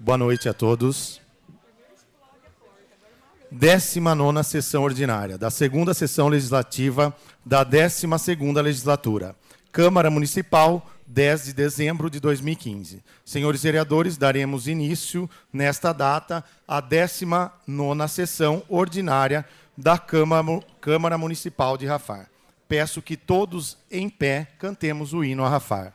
Boa noite a todos. 19ª sessão ordinária da segunda sessão legislativa da 12ª legislatura. Câmara Municipal, 10 de dezembro de 2015. Senhores vereadores, daremos início, nesta data, à 19ª sessão ordinária da Câmara Municipal de Rafar. Peço que todos, em pé, cantemos o hino a Rafar.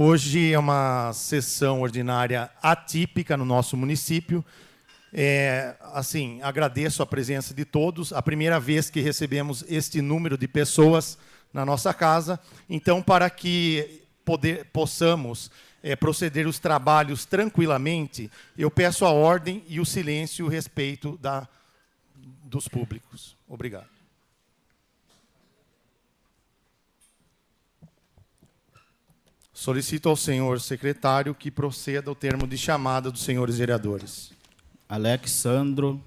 Hoje é uma sessão ordinária atípica no nosso município. Agradeço a presença de todos. A primeira vez que recebemos este número de pessoas na nossa casa. Então, para que possamos proceder os trabalhos tranquilamente, eu peço a ordem e o silêncio e o respeito dos públicos. Obrigado. Solicito ao senhor secretário que proceda ao termo de chamada dos senhores vereadores. Alexandro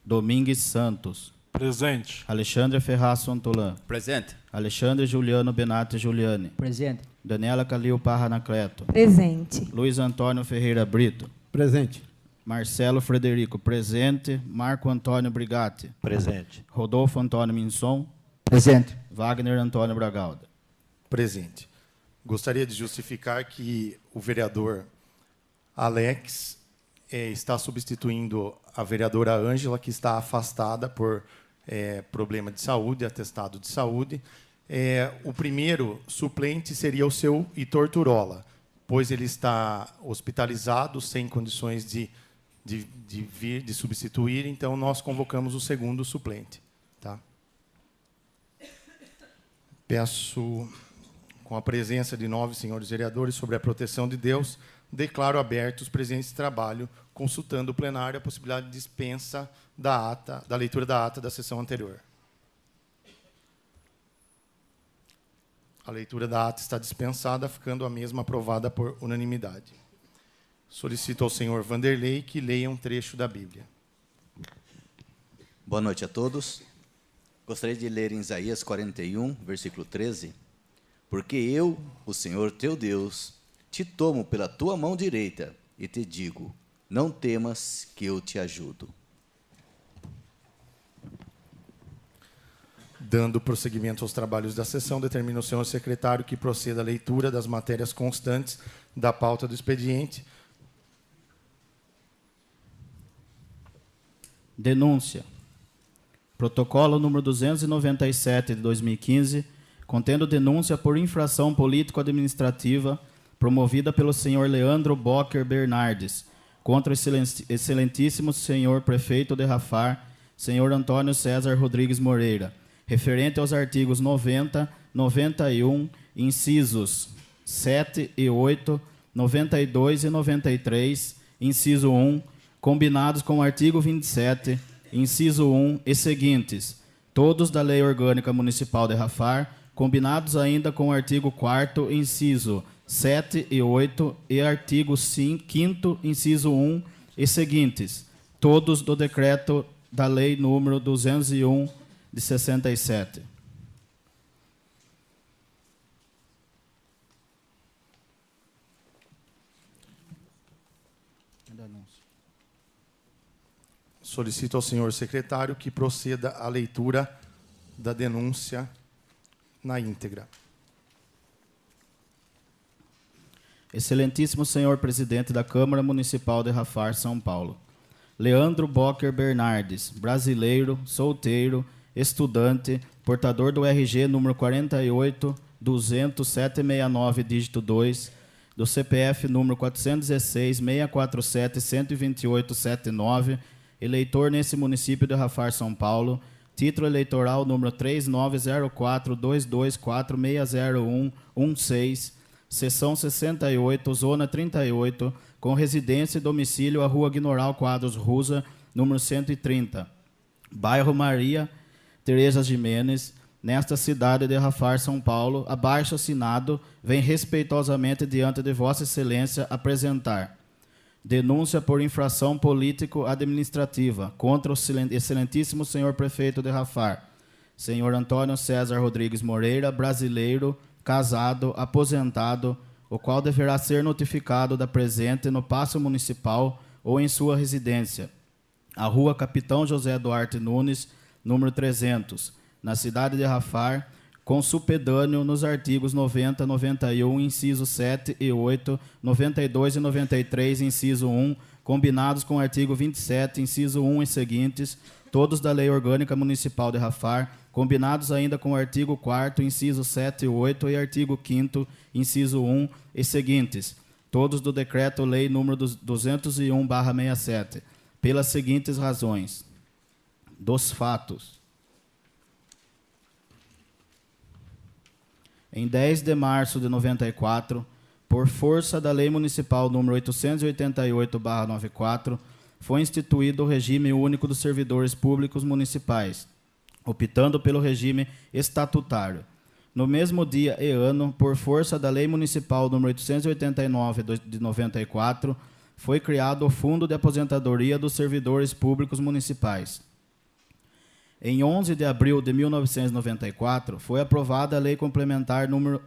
Domingues Santos. Presente. Alexandre Ferraço Antolã. Presente. Alexandre Juliano Benatti Giuliani. Presente. Daniela Calil Parra Anacleto. Presente. Luiz Antônio Ferreira Brito. Presente. Marcelo Frederico. Presente. Marco Antônio Brigatti. Presente. Rodolfo Antônio Minson. Presente. Wagner Antônio Bragalda. Presente. Gostaria de justificar que o vereador Alex está substituindo a vereadora Ângela, que está afastada por problema de saúde, atestado de saúde. O primeiro suplente seria o seu Heitor Turola, pois ele está hospitalizado, sem condições de vir, de substituir, então nós convocamos o segundo suplente. Tá? Peço, com a presença de 9 senhores vereadores, sobre a proteção de Deus, declaro abertos os presentes de trabalho, consultando o plenário a possibilidade de dispensa da leitura da ata da sessão anterior. A leitura da ata está dispensada, ficando a mesma aprovada por unanimidade. Solicito ao senhor Vanderlei que leia um trecho da Bíblia. Boa noite a todos. Gostaria de ler em Isaías 41, versículo 13. Porque eu, o Senhor teu Deus, te tomo pela tua mão direita e te digo: não temas, que eu te ajudo. Dando prosseguimento aos trabalhos da sessão, determina o senhor secretário que proceda à leitura das matérias constantes da pauta do expediente. Denúncia. Protocolo número 297 de 2015, contendo denúncia por infração político-administrativa promovida pelo senhor Leandro Bocker Bernardes contra o excelentíssimo senhor prefeito de Rafar, senhor Antônio César Rodrigues Moreira, referente aos artigos 90, 91, incisos 7 e 8, 92 e 93, inciso 1, combinados com o artigo 27, inciso 1 e seguintes, todos da Lei Orgânica Municipal de Rafar, combinados ainda com o artigo 4º, inciso 7 e 8 e artigo 5º, inciso 1 e seguintes, todos do decreto da Lei número 201 de 67. Solicito ao senhor secretário que proceda à leitura da denúncia na íntegra. Excelentíssimo senhor presidente da Câmara Municipal de Rafar, São Paulo. Leandro Bocker Bernardes, brasileiro, solteiro, estudante, portador do RG número 48.200.769, dígito 2, do CPF número 416.647.128.79, eleitor nesse município de Rafar, São Paulo, título eleitoral número 390422460116, seção 68, zona 38, com residência e domicílio a Rua Guinoral Quadros Rusa, número 130, bairro Maria Tereza Jimenez, nesta cidade de Rafar, São Paulo, abaixo assinado, vem respeitosamente diante de Vossa Excelência apresentar denúncia por infração político-administrativa contra o excelentíssimo senhor prefeito de Rafar, senhor Antônio César Rodrigues Moreira, brasileiro, casado, aposentado, o qual deverá ser notificado da presente no Paço Municipal ou em sua residência, a Rua Capitão José Duarte Nunes, número 300, na cidade de Rafar, com supedâneo nos artigos 90, 91, inciso 7 e 8, 92 e 93, inciso 1, combinados com o artigo 27, inciso 1 e seguintes, todos da Lei Orgânica Municipal de Rafar, combinados ainda com o artigo 4º, inciso 7 e 8 e artigo 5º, inciso 1 e seguintes, todos do Decreto-Lei número 201/67, pelas seguintes razões. Dos fatos. Em 10 de março de 94, por força da Lei Municipal número 888/94, foi instituído o regime único dos servidores públicos municipais, optando pelo regime estatutário. No mesmo dia e ano, por força da Lei Municipal número 889 de 94, foi criado o Fundo de Aposentadoria dos Servidores Públicos Municipais. Em 11 de abril de 1994, foi aprovada a Lei Complementar número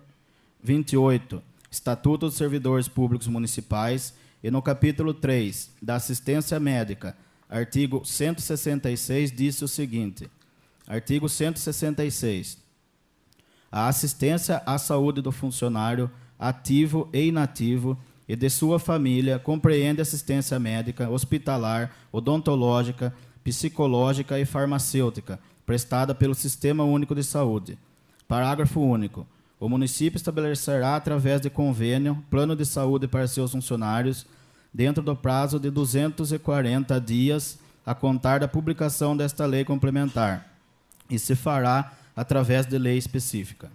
28, Estatuto dos Servidores Públicos Municipais, e no capítulo 3, da Assistência Médica, artigo 166, disse o seguinte: artigo 166. A assistência à saúde do funcionário, ativo e inativo, e de sua família, compreende assistência médica, hospitalar, odontológica, psicológica e farmacêutica, prestada pelo Sistema Único de Saúde. Parágrafo único. O município estabelecerá, através de convênio, plano de saúde para seus funcionários, dentro do prazo de 240 dias, a contar da publicação desta lei complementar, e se fará através de lei específica.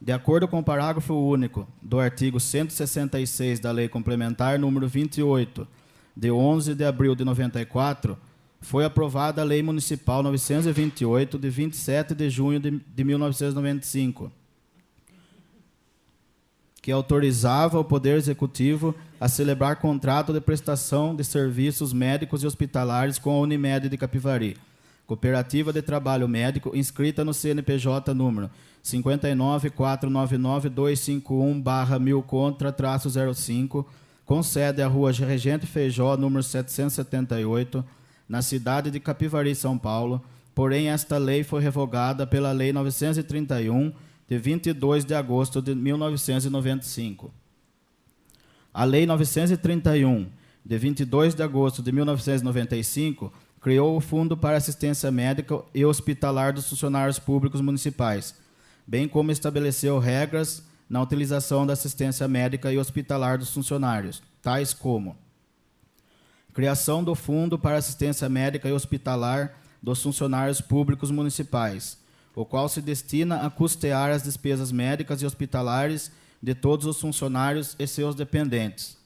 De acordo com o parágrafo único do artigo 166 da Lei Complementar número 28, de 11 de abril de 94, foi aprovada a Lei Municipal 928, de 27 de junho de 1995, que autorizava o Poder Executivo a celebrar contrato de prestação de serviços médicos e hospitalares com a Unimed de Capivari, cooperativa de trabalho médico inscrita no CNPJ número 59.499.251/1000 contra-05, com sede à Rua Regente Feijó, número 778, na cidade de Capivari, São Paulo. Porém, esta lei foi revogada pela Lei 931, de 22 de agosto de 1995. A Lei 931, de 22 de agosto de 1995, criou o Fundo para Assistência Médica e Hospitalar dos Funcionários Públicos Municipais, bem como estabeleceu regras na utilização da assistência médica e hospitalar dos funcionários, tais como criação do Fundo para Assistência Médica e Hospitalar dos Funcionários Públicos Municipais, o qual se destina a custear as despesas médicas e hospitalares de todos os funcionários e seus dependentes.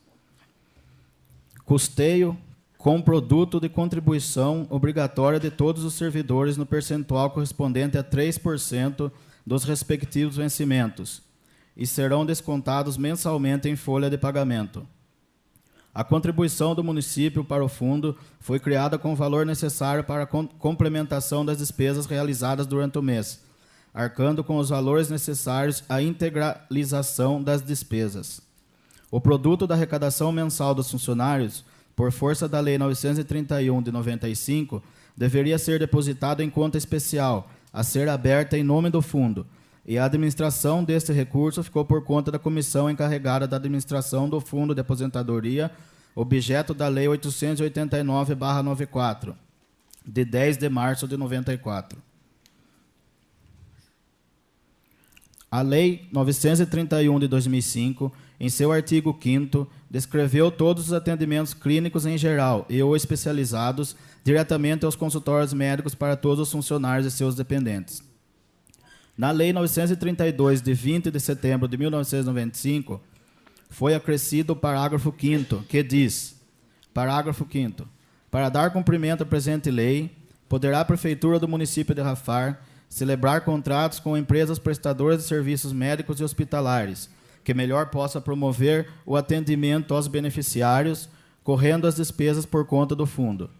Custeio com produto de contribuição obrigatória de todos os servidores no percentual correspondente a 3% dos respectivos vencimentos, e serão descontados mensalmente em folha de pagamento. A contribuição do município para o fundo foi criada com o valor necessário para a complementação das despesas realizadas durante o mês, arcando com os valores necessários à integralização das despesas. O produto da arrecadação mensal dos funcionários, por força da Lei 931 de 95, deveria ser depositado em conta especial, a ser aberta em nome do fundo, e a administração deste recurso ficou por conta da comissão encarregada da administração do Fundo de Aposentadoria, objeto da Lei 889/94, de 10 de março de 94. A Lei 931 de 2005, em seu artigo 5º, descreveu todos os atendimentos clínicos em geral e ou especializados diretamente aos consultórios médicos para todos os funcionários e seus dependentes. Na Lei 932, de 20 de setembro de 1995, foi acrescido o parágrafo 5º, que diz, parágrafo 5º, para dar cumprimento à presente lei, poderá a Prefeitura do município de Rafar celebrar contratos com empresas prestadoras de serviços médicos e hospitalares, que melhor possa promover o atendimento aos beneficiários, correndo as despesas por conta do fundo.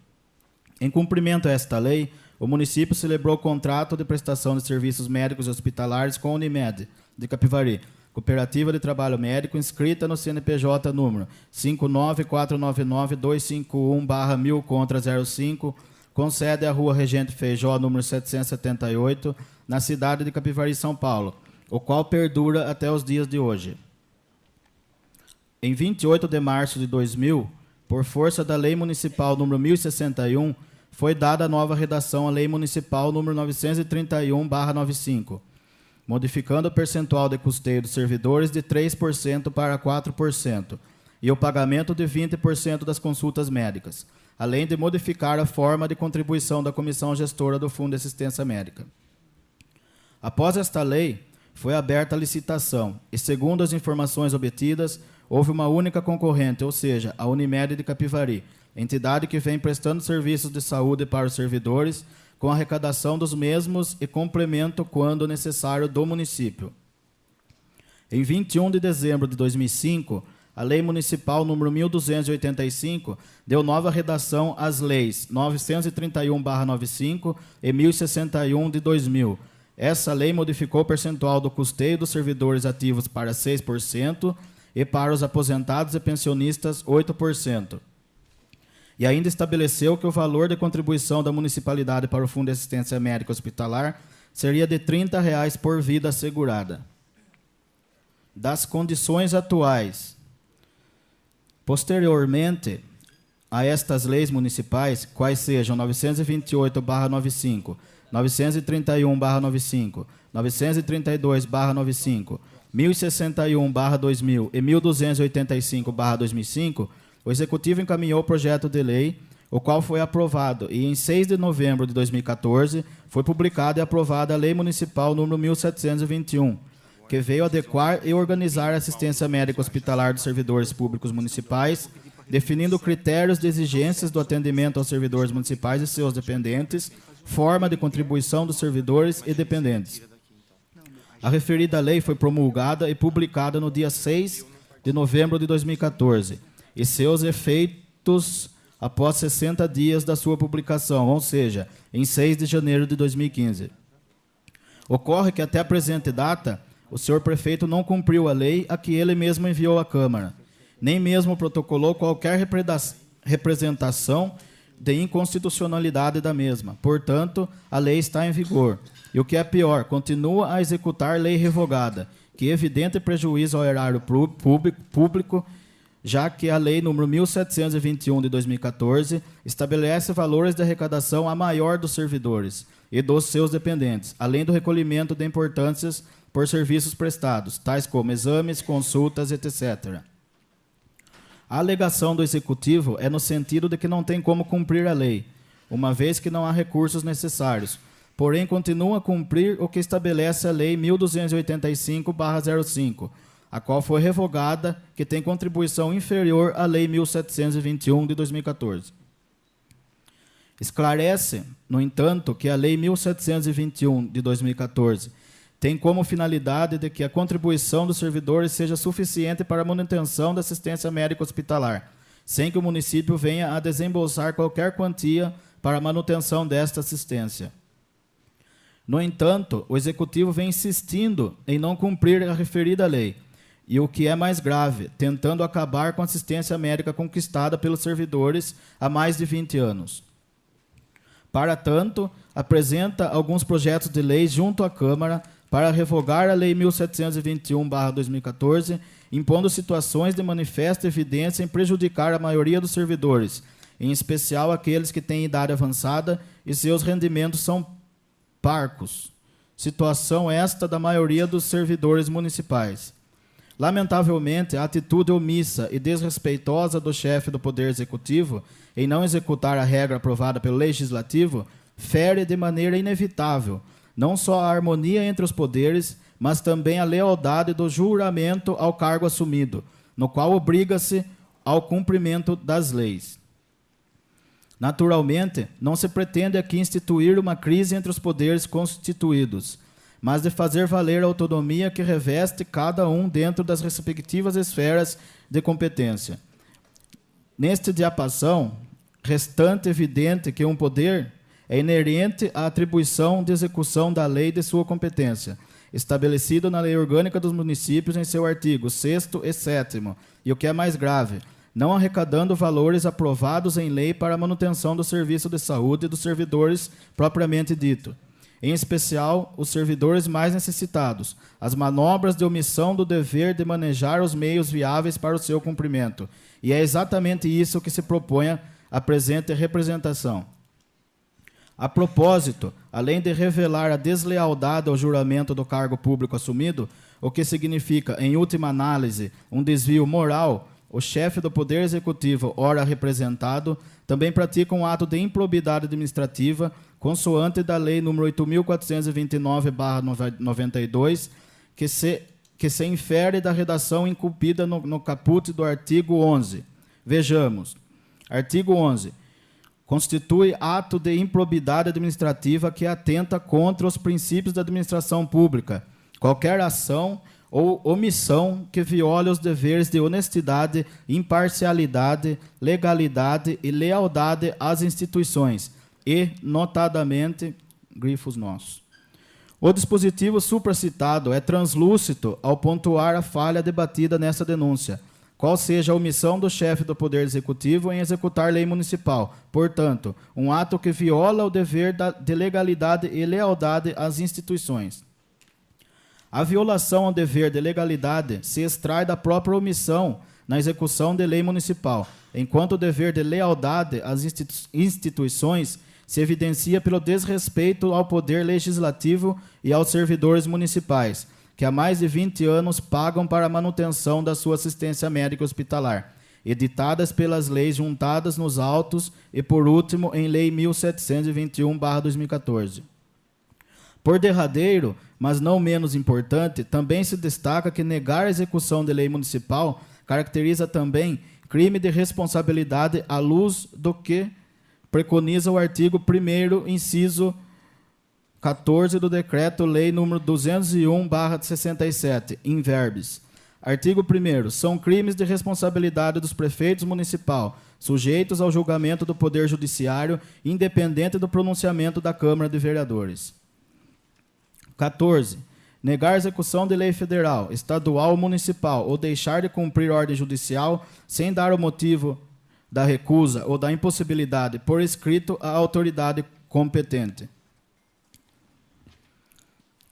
Em cumprimento a esta lei, o município celebrou contrato de prestação de serviços médicos e hospitalares com a Unimed, de Capivari, cooperativa de trabalho médico inscrita no CNPJ número 59.499.251/1000 contra-05, com sede à Rua Regente Feijó, número 778, na cidade de Capivari, São Paulo, o qual perdura até os dias de hoje. Em 28 de março de 2000, por força da Lei Municipal número 1061, foi dada a nova redação à Lei Municipal número 931/95, modificando o percentual de custeio dos servidores de 3% para 4% e o pagamento de 20% das consultas médicas, além de modificar a forma de contribuição da comissão gestora do Fundo de Assistência Médica. Após esta lei, foi aberta a licitação e, segundo as informações obtidas, houve uma única concorrente, ou seja, a Unimed de Capivari, entidade que vem prestando serviços de saúde para os servidores, com arrecadação dos mesmos e complemento, quando necessário, do município. Em 21 de dezembro de 2005, a Lei Municipal número 1285 deu nova redação às leis 931/95 e 1061 de 2000. Essa lei modificou o percentual do custeio dos servidores ativos para 6% e para os aposentados e pensionistas 8%. E ainda estabeleceu que o valor de contribuição da municipalidade para o Fundo de Assistência Médica Hospitalar seria de R$ 30 por vida assegurada. Das condições atuais. Posteriormente a estas leis municipais, quais sejam 928/95, 931/95, 932/95, 1061/2000 e 1285/2005, o Executivo encaminhou o projeto de lei, o qual foi aprovado, e em 6 de novembro de 2014 foi publicada e aprovada a Lei Municipal número 1721, que veio adequar e organizar a assistência médica hospitalar dos servidores públicos municipais, definindo critérios de exigências do atendimento aos servidores municipais e seus dependentes, forma de contribuição dos servidores e dependentes. A referida lei foi promulgada e publicada no dia 6 de novembro de 2014, e seus efeitos após 60 dias da sua publicação, ou seja, em 6 de janeiro de 2015. Ocorre que até a presente data, o senhor prefeito não cumpriu a lei a que ele mesmo enviou à Câmara, nem mesmo protocolou qualquer representação de inconstitucionalidade da mesma. Portanto, a lei está em vigor. E o que é pior, continua a executar lei revogada, que evidente prejuízo ao erário público, já que a Lei nº 1721 de 2014 estabelece valores de arrecadação a maior dos servidores e dos seus dependentes, além do recolhimento de importâncias por serviços prestados, tais como exames, consultas, etc. A alegação do Executivo é no sentido de que não tem como cumprir a lei, uma vez que não há recursos necessários, porém continua a cumprir o que estabelece a Lei 1285/05, a qual foi revogada, que tem contribuição inferior à Lei 1721 de 2014. Esclarece, no entanto, que a Lei 1721 de 2014 tem como finalidade de que a contribuição dos servidores seja suficiente para a manutenção da assistência médica hospitalar, sem que o município venha a desembolsar qualquer quantia para a manutenção desta assistência. No entanto, o Executivo vem insistindo em não cumprir a referida lei, e o que é mais grave, tentando acabar com a assistência médica conquistada pelos servidores há mais de 20 anos. Para tanto, apresenta alguns projetos de lei junto à Câmara para revogar a Lei 1721/2014, impondo situações de manifesta evidência em prejudicar a maioria dos servidores, em especial aqueles que têm idade avançada e seus rendimentos são parcos. Situação esta da maioria dos servidores municipais. Lamentavelmente, a atitude omissa e desrespeitosa do chefe do Poder Executivo em não executar a regra aprovada pelo Legislativo fere de maneira inevitável não só a harmonia entre os poderes, mas também a lealdade do juramento ao cargo assumido, no qual obriga-se ao cumprimento das leis. Naturalmente, não se pretende aqui instituir uma crise entre os poderes constituídos, mas de fazer valer a autonomia que reveste cada um dentro das respectivas esferas de competência. Neste diapasão, restante evidente que um poder é inerente à atribuição de execução da lei de sua competência, estabelecido na Lei Orgânica dos Municípios em seu artigo 6º e 7º, e o que é mais grave, não arrecadando valores aprovados em lei para a manutenção do serviço de saúde dos servidores propriamente dito, em especial os servidores mais necessitados, as manobras de omissão do dever de manejar os meios viáveis para o seu cumprimento. E é exatamente isso que se propõe a presente representação. A propósito, além de revelar a deslealdade ao juramento do cargo público assumido, o que significa, em última análise, um desvio moral, o chefe do Poder Executivo, ora representado, também pratica um ato de improbidade administrativa, consoante da Lei nº 8.429/92, que se infere da redação incumbida no caput do artigo 11. Vejamos. Artigo 11. Constitui ato de improbidade administrativa que atenta contra os princípios da administração pública, qualquer ação ou omissão que viole os deveres de honestidade, imparcialidade, legalidade e lealdade às instituições, e, notadamente, grifos nossos. O dispositivo supracitado é translúcido ao pontuar a falha debatida nessa denúncia, qual seja a omissão do chefe do Poder Executivo em executar lei municipal. Portanto, um ato que viola o dever de legalidade e lealdade às instituições. A violação ao dever de legalidade se extrai da própria omissão na execução de lei municipal, enquanto o dever de lealdade às instituições se evidencia pelo desrespeito ao poder legislativo e aos servidores municipais, que há mais de 20 anos pagam para a manutenção da sua assistência médica hospitalar, editadas pelas leis juntadas nos autos e, por último, em Lei 1721/2014. Por derradeiro, mas não menos importante, também se destaca que negar a execução de lei municipal caracteriza também crime de responsabilidade à luz do que preconiza o artigo 1º, inciso 14 do Decreto-Lei nº 201/67, in verbis. Artigo 1º. São crimes de responsabilidade dos prefeitos municipal, sujeitos ao julgamento do Poder Judiciário, independente do pronunciamento da Câmara de Vereadores. 14. Negar execução de lei federal, estadual ou municipal, ou deixar de cumprir ordem judicial sem dar o motivo da recusa ou da impossibilidade por escrito à autoridade competente.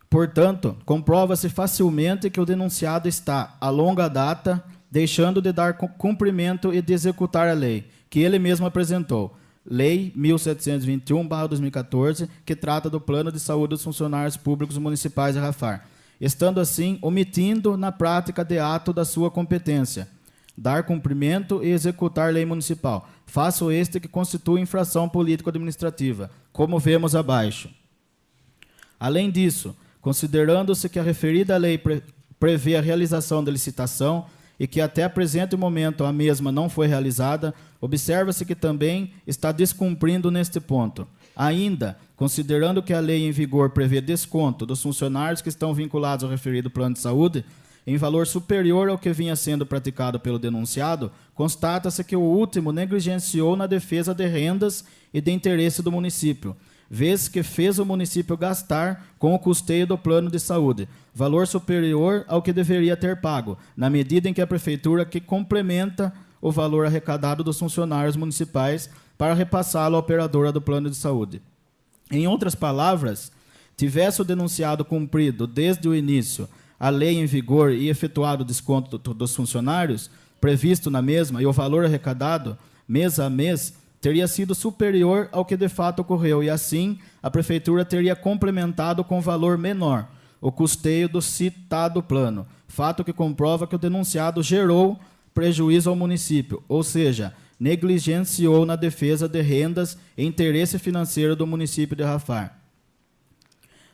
Portanto, comprova-se facilmente que o denunciado está, a longa data, deixando de dar cumprimento e de executar a lei, que ele mesmo apresentou, Lei 1721/2014, que trata do Plano de Saúde dos Funcionários Públicos Municipais de Rafar, estando assim omitindo na prática de ato da sua competência, dar cumprimento e executar lei municipal, faço este que constitui infração político-administrativa, como vemos abaixo. Além disso, considerando-se que a referida lei prevê a realização da licitação e que até presente momento a mesma não foi realizada, observa-se que também está descumprindo neste ponto. Ainda, considerando que a lei em vigor prevê desconto dos funcionários que estão vinculados ao referido plano de saúde, em valor superior ao que vinha sendo praticado pelo denunciado, constata-se que o último negligenciou na defesa de rendas e de interesse do município, vez que fez o município gastar com o custeio do plano de saúde, valor superior ao que deveria ter pago, na medida em que a prefeitura que complementa o valor arrecadado dos funcionários municipais para repassá-lo à operadora do plano de saúde. Em outras palavras, tivesse o denunciado cumprido desde o início a lei em vigor e efetuado o desconto dos funcionários previsto na mesma e o valor arrecadado mês a mês teria sido superior ao que de fato ocorreu e assim a prefeitura teria complementado com valor menor o custeio do citado plano, fato que comprova que o denunciado gerou prejuízo ao município, ou seja, negligenciou na defesa de rendas e interesse financeiro do município de Rafar.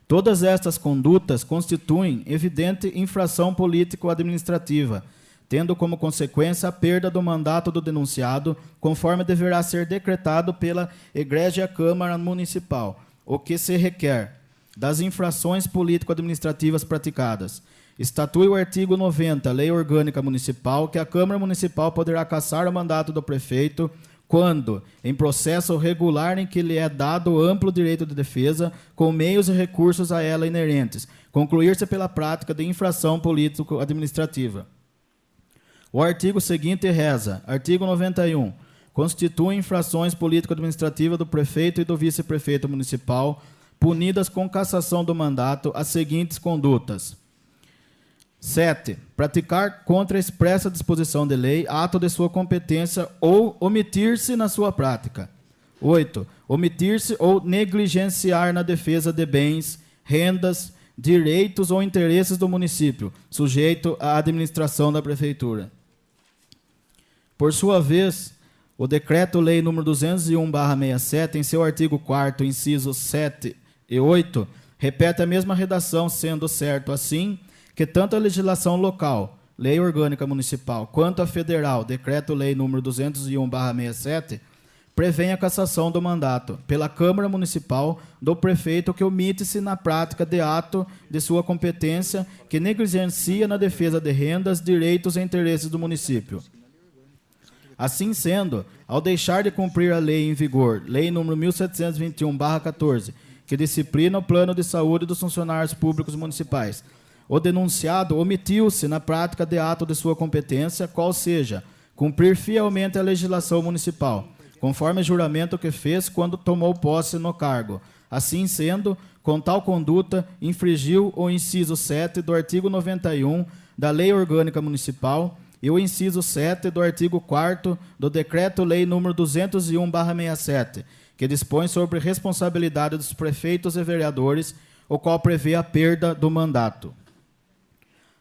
Todas estas condutas constituem evidente infração político-administrativa, tendo como consequência a perda do mandato do denunciado, conforme deverá ser decretado pela Egrégia Câmara Municipal, o que se requer das infrações político-administrativas praticadas. Estatui o artigo 90, Lei Orgânica Municipal, que a Câmara Municipal poderá cassar o mandato do prefeito quando, em processo regular em que lhe é dado amplo direito de defesa, com meios e recursos a ela inerentes, concluir-se pela prática de infração político-administrativa. O artigo seguinte reza, artigo 91, constitui infrações político-administrativas do prefeito e do vice-prefeito municipal, punidas com cassação do mandato as seguintes condutas. 7. Praticar contra a expressa disposição de lei, ato de sua competência ou omitir-se na sua prática. 8. Omitir-se ou negligenciar na defesa de bens, rendas, direitos ou interesses do município, sujeito à administração da prefeitura. Por sua vez, o Decreto-Lei nº 201/67, em seu artigo 4º, incisos 7 e 8, repete a mesma redação, sendo certo assim que tanto a legislação local, Lei Orgânica Municipal, quanto a federal, Decreto-Lei nº 201/67, prevêem a cassação do mandato pela Câmara Municipal do prefeito que omite-se na prática de ato de sua competência que negligencia na defesa de rendas, direitos e interesses do município. Assim sendo, ao deixar de cumprir a lei em vigor, Lei nº 1721/14, que disciplina o plano de saúde dos funcionários públicos municipais, o denunciado omitiu-se na prática de ato de sua competência, qual seja, cumprir fielmente a legislação municipal, conforme juramento que fez quando tomou posse no cargo. Assim sendo, com tal conduta, infringiu o inciso 7 do artigo 91 da Lei Orgânica Municipal e o inciso 7 do artigo 4º do Decreto-Lei nº 201/67, que dispõe sobre responsabilidade dos prefeitos e vereadores, o qual prevê a perda do mandato.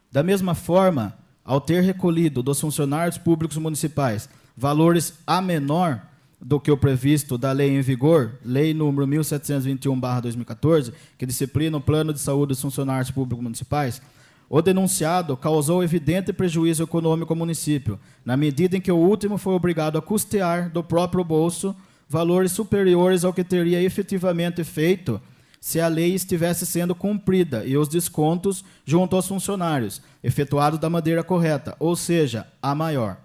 Da mesma forma, ao ter recolhido dos funcionários públicos municipais valores a menor do que o previsto da lei em vigor, Lei nº 1721/2014, que disciplina o plano de saúde dos funcionários públicos municipais, o denunciado causou evidente prejuízo econômico ao município, na medida em que o último foi obrigado a custear do próprio bolso valores superiores ao que teria efetivamente feito se a lei estivesse sendo cumprida e os descontos junto aos funcionários, efetuados da maneira correta, ou seja, a maior.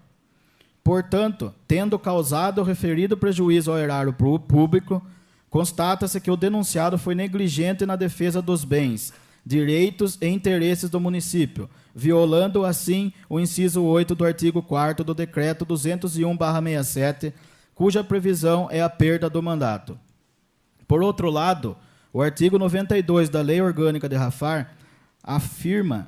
Portanto, tendo causado o referido prejuízo ao erário público, constata-se que o denunciado foi negligente na defesa dos bens, direitos e interesses do município, violando assim o inciso 8 do artigo 4º do Decreto 201/67, cuja previsão é a perda do mandato. Por outro lado, o artigo 92 da Lei Orgânica de Rafar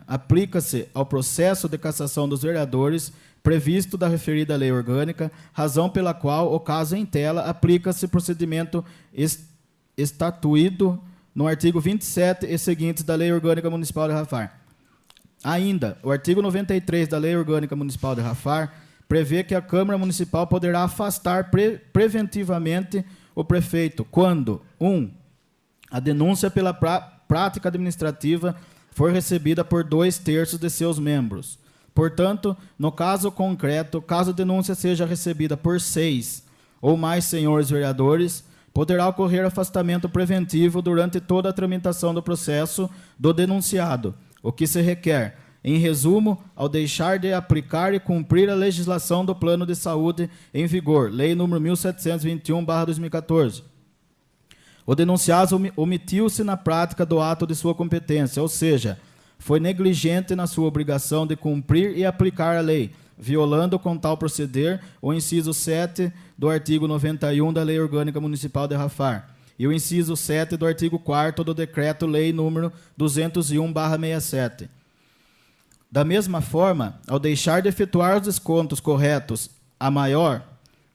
aplica-se ao processo de cassação dos vereadores previsto da referida lei orgânica, razão pela qual o caso em tela aplica-se procedimento estatuído no artigo 27 e seguintes da Lei Orgânica Municipal de Rafar. Ainda, o artigo 93 da Lei Orgânica Municipal de Rafar prevê que a Câmara Municipal poderá afastar preventivamente o prefeito quando 1. A denúncia pela prática administrativa for recebida por 2/3 de seus membros. Portanto, no caso concreto, caso a denúncia seja recebida por 6 ou mais senhores vereadores, poderá ocorrer afastamento preventivo durante toda a tramitação do processo do denunciado, o que se requer, em resumo, ao deixar de aplicar e cumprir a legislação do Plano de Saúde em vigor, Lei nº 1721/2014. O denunciado omitiu-se na prática do ato de sua competência, ou seja, foi negligente na sua obrigação de cumprir e aplicar a lei, violando com tal proceder o inciso 7 do artigo 91 da Lei Orgânica Municipal de Rafar e o inciso 7 do artigo 4º do Decreto-Lei nº 201/67. Da mesma forma, ao deixar de efetuar os descontos corretos a maior,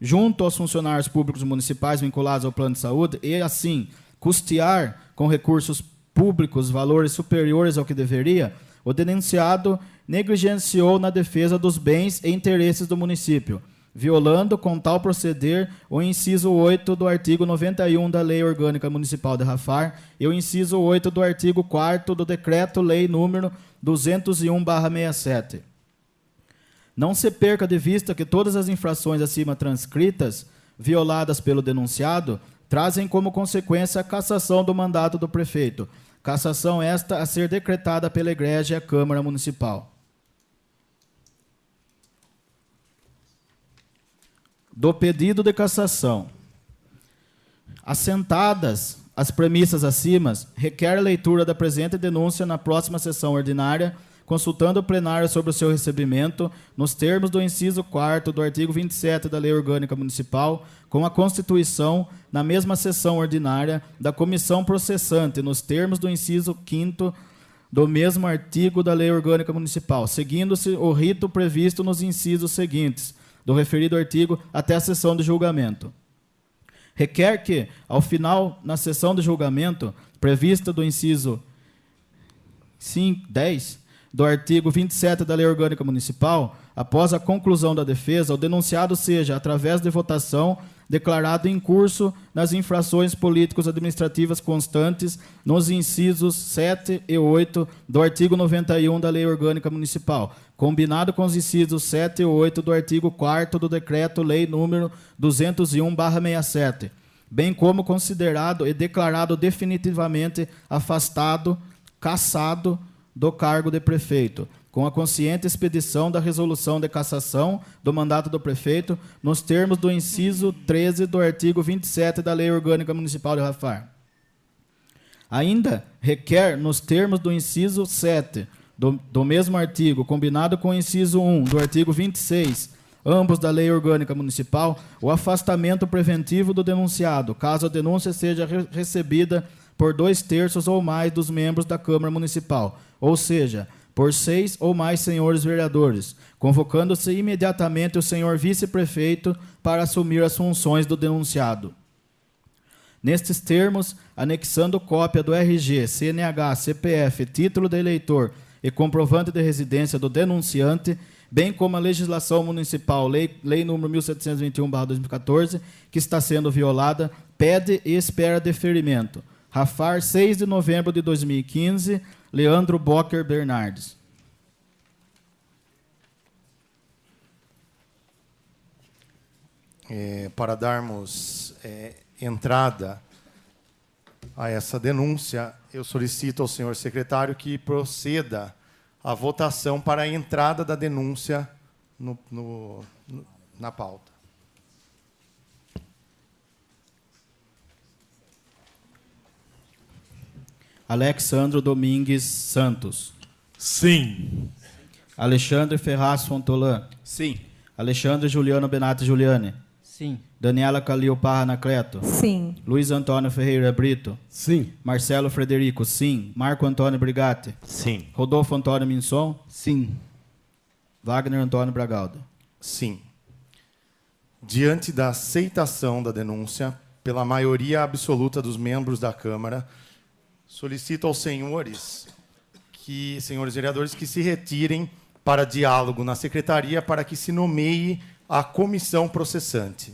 junto aos funcionários públicos municipais vinculados ao plano de saúde, e assim custear com recursos públicos valores superiores ao que deveria, o denunciado negligenciou na defesa dos bens e interesses do município, violando com tal proceder o inciso 8 do artigo 91 da Lei Orgânica Municipal de Rafar e o inciso 8 do artigo 4º do Decreto-Lei nº 201/67. Não se perca de vista que todas as infrações acima transcritas, violadas pelo denunciado, trazem como consequência a cassação do mandato do prefeito, cassação esta a ser decretada pela Egrégia Câmara Municipal. Do pedido de cassação. Assentadas as premissas acima, requer a leitura da presente denúncia na próxima sessão ordinária, consultando o plenário sobre o seu recebimento, nos termos do inciso 4º do artigo 27 da Lei Orgânica Municipal, com a constituição, na mesma sessão ordinária, da comissão processante, nos termos do inciso 5º do mesmo artigo da Lei Orgânica Municipal, seguindo-se o rito previsto nos incisos seguintes do referido artigo até a sessão de julgamento. Requer que, ao final, na sessão de julgamento, prevista do inciso 10 do artigo 27 da Lei Orgânica Municipal, após a conclusão da defesa, o denunciado seja, através de votação, declarado em curso nas infrações políticos-administrativas constantes nos incisos 7 e 8 do artigo 91 da Lei Orgânica Municipal, combinado com os incisos 7 e 8 do artigo 4º do Decreto-Lei nº 201/67, bem como considerado e declarado definitivamente afastado, cassado do cargo de prefeito, com a consciente expedição da resolução de cassação do mandato do prefeito, nos termos do inciso 13 do artigo 27 da Lei Orgânica Municipal de Rafar. Ainda requer, nos termos do inciso 7 do mesmo artigo, combinado com o inciso 1 do artigo 26, ambos da Lei Orgânica Municipal, o afastamento preventivo do denunciado, caso a denúncia seja recebida por 2/3 ou mais dos membros da Câmara Municipal, ou seja, por 6 ou mais senhores vereadores, convocando-se imediatamente o senhor vice-prefeito para assumir as funções do denunciado. Nestes termos, anexando cópia do RG, CNH, CPF, título de eleitor e comprovante de residência do denunciante, bem como a legislação municipal, Lei nº 1721/2014, que está sendo violada, pede e espera deferimento. Rafar, 6 de novembro de 2015, Leandro Bocker Bernardes. Para darmos entrada a essa denúncia, eu solicito ao senhor secretário que proceda à votação para a entrada da denúncia na pauta. Alexandro Domingues Santos. Sim. Alexandre Ferraz Fontolan. Sim. Alexandre Juliano Benatti Giuliani. Sim. Daniela Calil Parra Anacleto. Sim. Luiz Antônio Ferreira Brito. Sim. Marcelo Frederico, sim. Marco Antônio Brigatti. Sim. Rodolfo Antônio Minson. Sim. Wagner Antônio Bragaldo. Sim. Diante da aceitação da denúncia pela maioria absoluta dos membros da Câmara, solicito aos senhores vereadores, que se retirem para diálogo na secretaria para que se nomeie a comissão processante.